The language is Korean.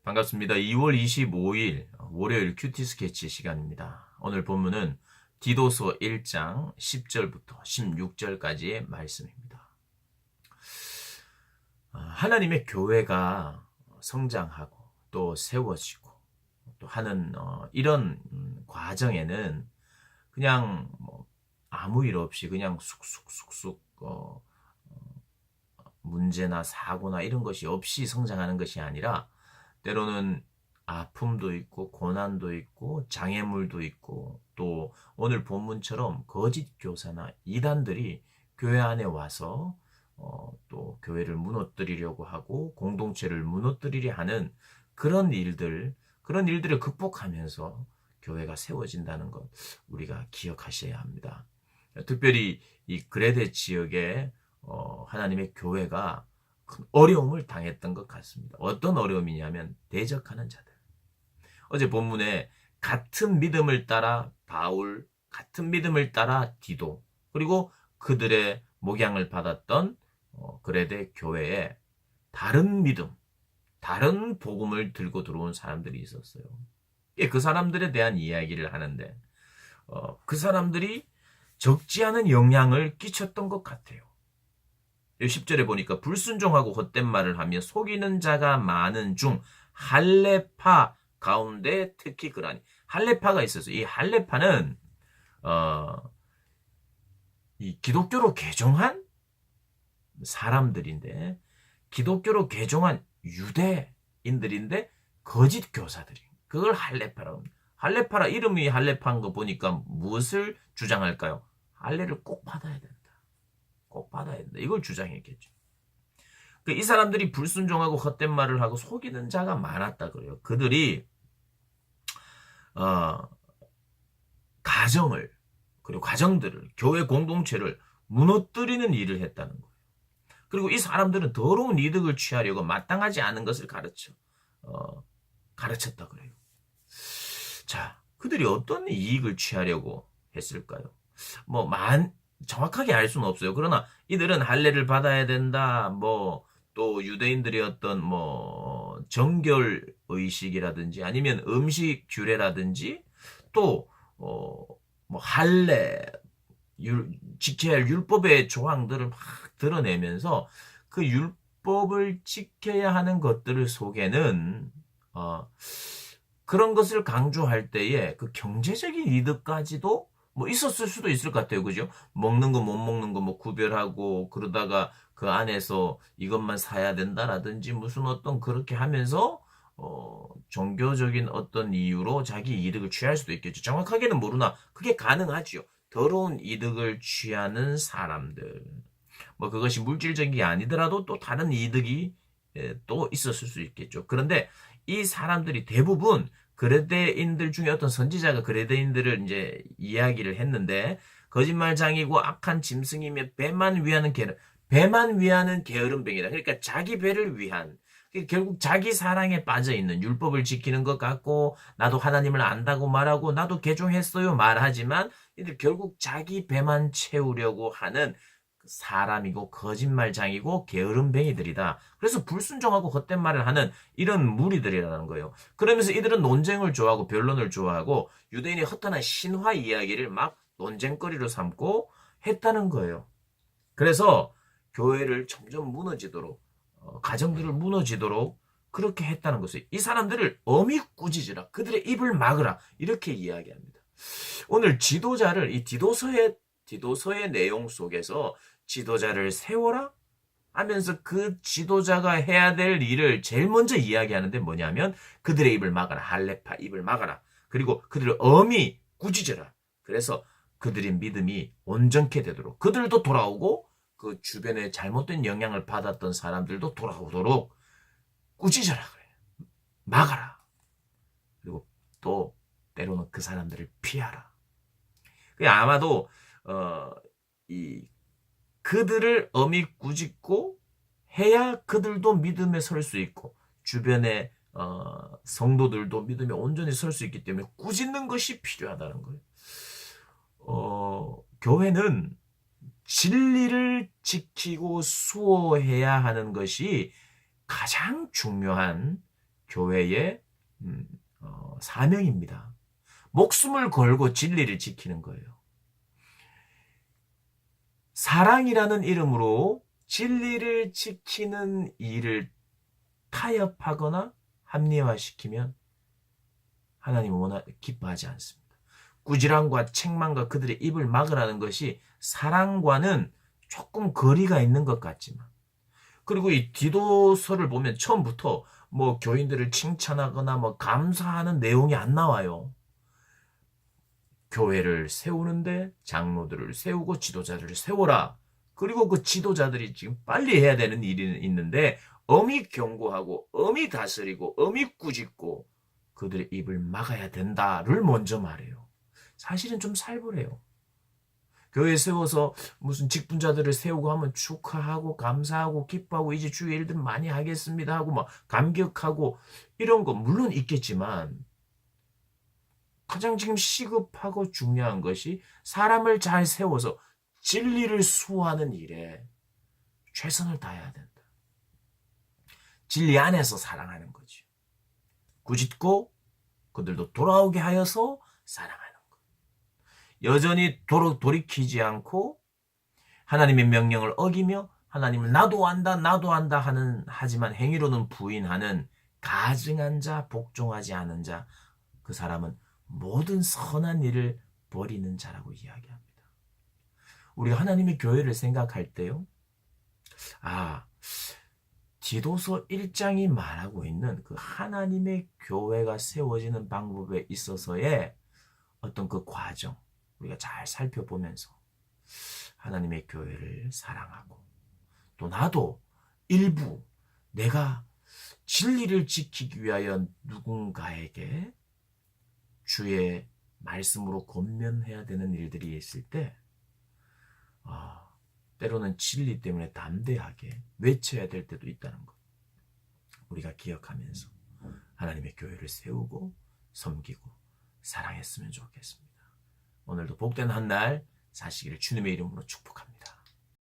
반갑습니다. 2월 25일 월요일 큐티 스케치 시간입니다. 오늘 본문은 디도서 1장 10절부터 16절까지의 말씀입니다. 하나님의 교회가 성장하고 또 세워지고 또 하는 이런 과정에는 그냥 아무 일 없이 그냥 쑥쑥쑥쑥 문제나 사고나 이런 것이 없이 성장하는 것이 아니라 때로는 아픔도 있고 고난도 있고 장애물도 있고 또 오늘 본문처럼 거짓 교사나 이단들이 교회 안에 와서 또 교회를 무너뜨리려고 하고 공동체를 무너뜨리려 하는 그런 일들을 극복하면서 교회가 세워진다는 것 우리가 기억하셔야 합니다. 특별히 이 그레데 지역에 하나님의 교회가 큰 어려움을 당했던 것 같습니다. 어떤 어려움이냐면 대적하는 자들. 어제 본문에 같은 믿음을 따라 바울, 같은 믿음을 따라 디도, 그리고 그들의 목양을 받았던 그레데 교회에 다른 믿음, 다른 복음을 들고 들어온 사람들이 있었어요. 그 사람들에 대한 이야기를 하는데 그 사람들이 적지 않은 영향을 끼쳤던 것 같아요. 10절에 보니까 불순종하고 헛된 말을 하며 속이는 자가 많은 중 할레파 가운데 특히 그러하니 할레파가 있어서 이 할레파는 이 기독교로 개종한 사람들인데 기독교로 개종한 유대인들인데 거짓 교사들이 그걸 할레파라고 합니다. 할레파라 이름이 할레파인 거 보니까 무엇을 주장할까요? 할례를 꼭 받아야 된다. 꼭 받아야 된다. 이걸 주장했겠죠. 이 사람들이 불순종하고 헛된 말을 하고 속이는 자가 많았다 그래요. 그들이 가정을 그리고 가정들을 교회 공동체를 무너뜨리는 일을 했다는 거예요. 그리고 이 사람들은 더러운 이득을 취하려고 마땅하지 않은 것을 가르쳤다 그래요. 자, 그들이 어떤 이익을 취하려고 했을까요? 정확하게 알 수는 없어요. 그러나 이들은 할례를 받아야 된다. 또 유대인들의 어떤 정결 의식이라든지 아니면 음식 규례라든지 또 할례 지켜야 할 율법의 조항들을 막 드러내면서 그 율법을 지켜야 하는 것들을 속에는 그런 것을 강조할 때에 그 경제적인 이득까지도 있었을 수도 있을 것 같아요. 그죠? 먹는 거, 못 먹는 거 구별하고, 그러다가 그 안에서 이것만 사야 된다라든지 무슨 어떤 그렇게 하면서, 종교적인 어떤 이유로 자기 이득을 취할 수도 있겠죠. 정확하게는 모르나, 그게 가능하지요. 더러운 이득을 취하는 사람들. 그것이 물질적인 게 아니더라도 또 다른 이득이 또 있었을 수 있겠죠. 그런데 이 사람들이 대부분 그레데인들 중에 어떤 선지자가 그레데인들을 이제 이야기를 했는데 거짓말장이고 악한 짐승이며 배만 위하는 게으름뱅이다. 그러니까 자기 배를 위한 결국 자기 사랑에 빠져 있는 율법을 지키는 것 같고 나도 하나님을 안다고 말하고 나도 개종했어요 말하지만 이들 결국 자기 배만 채우려고 하는 사람이고 거짓말장이고 게으름뱅이들이다. 그래서 불순종하고 헛된 말을 하는 이런 무리들이라는 거예요. 그러면서 이들은 논쟁을 좋아하고 변론을 좋아하고 유대인의 허탄한 신화 이야기를 막 논쟁거리로 삼고 했다는 거예요. 그래서 교회를 점점 무너지도록 가정들을 무너지도록 그렇게 했다는 것을 이 사람들을 엄히 꾸짖으라 그들의 입을 막으라 이렇게 이야기합니다. 오늘 지도자를 이 디도서의 내용 속에서 지도자를 세워라 하면서 그 지도자가 해야 될 일을 제일 먼저 이야기하는데 뭐냐면 그들의 입을 막아라. 할레파 입을 막아라. 그리고 그들을 엄히 꾸짖어라. 그래서 그들의 믿음이 온전케 되도록 그들도 돌아오고 그 주변에 잘못된 영향을 받았던 사람들도 돌아오도록 꾸짖어라 그래요. 막아라. 그리고 또 때로는 그 사람들을 피하라. 아마도 그들을 엄히 꾸짖고 해야 그들도 믿음에 설 수 있고 주변의 성도들도 믿음에 온전히 설 수 있기 때문에 꾸짖는 것이 필요하다는 거예요. 교회는 진리를 지키고 수호해야 하는 것이 가장 중요한 교회의 사명입니다. 목숨을 걸고 진리를 지키는 거예요. 사랑이라는 이름으로 진리를 지키는 일을 타협하거나 합리화시키면 하나님은 기뻐하지 않습니다. 꾸지람과 책망과 그들의 입을 막으라는 것이 사랑과는 조금 거리가 있는 것 같지만, 그리고 이 디도서를 보면 처음부터 뭐 교인들을 칭찬하거나 뭐 감사하는 내용이 안 나와요. 교회를 세우는데 장로들을 세우고 지도자들을 세워라. 그리고 그 지도자들이 지금 빨리 해야 되는 일이 있는데 엄히 경고하고 엄히 다스리고 엄히 꾸짖고 그들의 입을 막아야 된다를 먼저 말해요. 사실은 좀 살벌해요. 교회 세워서 무슨 직분자들을 세우고 하면 축하하고 감사하고 기뻐하고 이제 주의 일들 많이 하겠습니다 하고 막 감격하고 이런 거 물론 있겠지만, 가장 지금 시급하고 중요한 것이 사람을 잘 세워서 진리를 수호하는 일에 최선을 다해야 된다. 진리 안에서 사랑하는 거죠. 꾸짖고 그들도 돌아오게 하여서 사랑하는 것. 여전히 돌이키지 않고 하나님의 명령을 어기며 하나님을 나도 안다 하지만 행위로는 부인하는 가증한 자, 복종하지 않은 자, 그 사람은 모든 선한 일을 버리는 자라고 이야기합니다. 우리가 하나님의 교회를 생각할 때요, 디도서 1장이 말하고 있는 그 하나님의 교회가 세워지는 방법에 있어서의 어떤 그 과정, 우리가 잘 살펴보면서 하나님의 교회를 사랑하고, 또 나도 일부 내가 진리를 지키기 위하여 누군가에게 주의 말씀으로 권면해야 되는 일들이 있을 때 때로는 진리 때문에 담대하게 외쳐야 될 때도 있다는 것, 우리가 기억하면서 하나님의 교회를 세우고 섬기고 사랑했으면 좋겠습니다. 오늘도 복된 한 날 사시기를 주님의 이름으로 축복합니다.